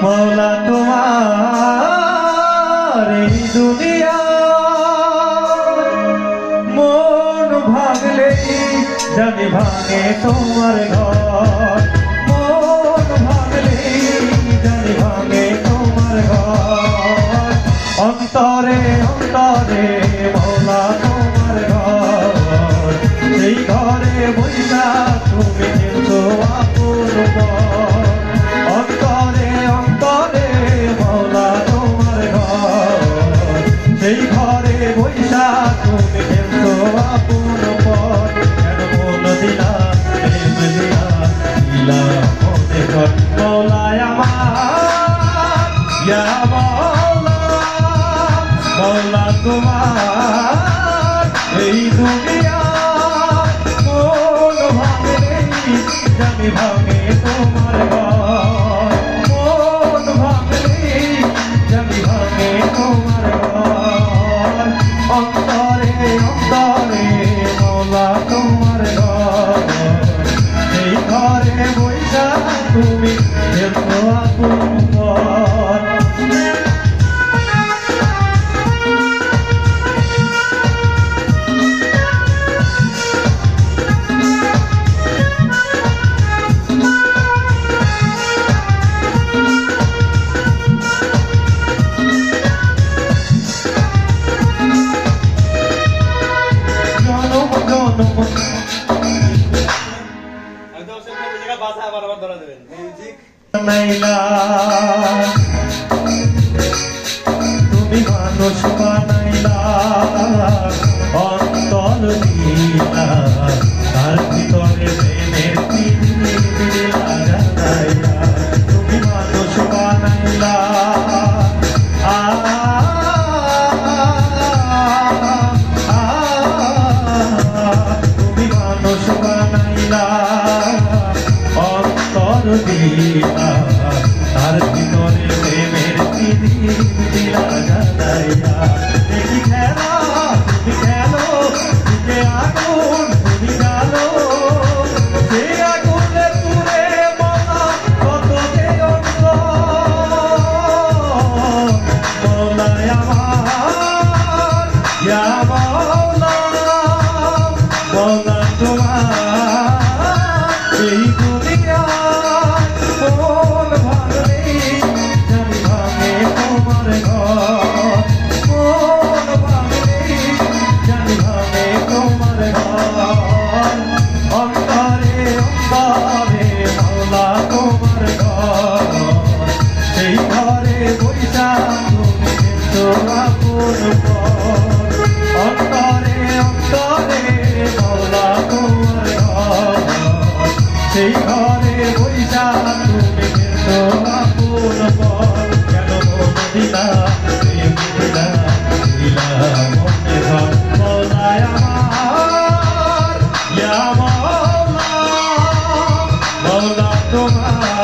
মৌলা তোমার এই দুনিয়া মন ভাঙলেই জানি ভাঙে তোমার ঘর, মন ভাঙলেই জানি ভাঙে তোমার ঘর। অন্তরে অন্তরে মৌলা তোমার ঘর, সেই ঘরে বইসা তুমি কিন্তু আপন পর। অন্তরে অন্তরে মৌলা তোমার ঘর, সেই ঘরে বইসা তুমি কিন্তু আপন পর। কেন মন দিলা প্রেম দিয়া দিলা মনে ঘর। মৌলায় আমার ইয়া মৌলা, মৌলা তোমার এই দুনিয়া মন ভাঙলেই জানি ভাঙে তোমার ঘর, মন ভাঙলেই জানি ভাঙে তোমার ঘর। অন্তরে অন্তরে মৌলা তোমার ঘর, এই ঘরে বইসা তুমি যেত আপন পর। তুমি মানুষ বানাইলা অন্তর দিলা, তার ভিতরে প্রেমের পৃথিবী লাগাইলা। তুমি মানুষ বানাইলা তুমি মানুষ বানাইলা অন্তর দিলা, তার ভিতরে প্রেমের পৃথিবী লাগাইয়া। দেখি খেলা তুমি খেলো, দিকে আগুন তুমি জানো, সে আগুনে পুড়ে মনা কত যে অন্ত। মৌলায় আমার ইয়া মৌলা, মৌলা তোমার এই দুনিয়া মন ভাঙলেই জানি ভাঙে তোমার ঘর, মন ভাঙলেই জানি ভাঙে তোমার ঘর। অন্তরে অন্তরে মৌলা তোমার ঘর, সেই ঘরে বইসা তুমি কিন্তু আপন পর। অন্তরে অন্তরে মৌলা তোমার ঘর, সেই ঘরে বইসা তুমি কিন্তু আপন পর। কেন মন দিলা প্রেম দিলা দিলা মনে ঘর। মৌলায় আমার ইয়া মৌলা, মৌলা তোমার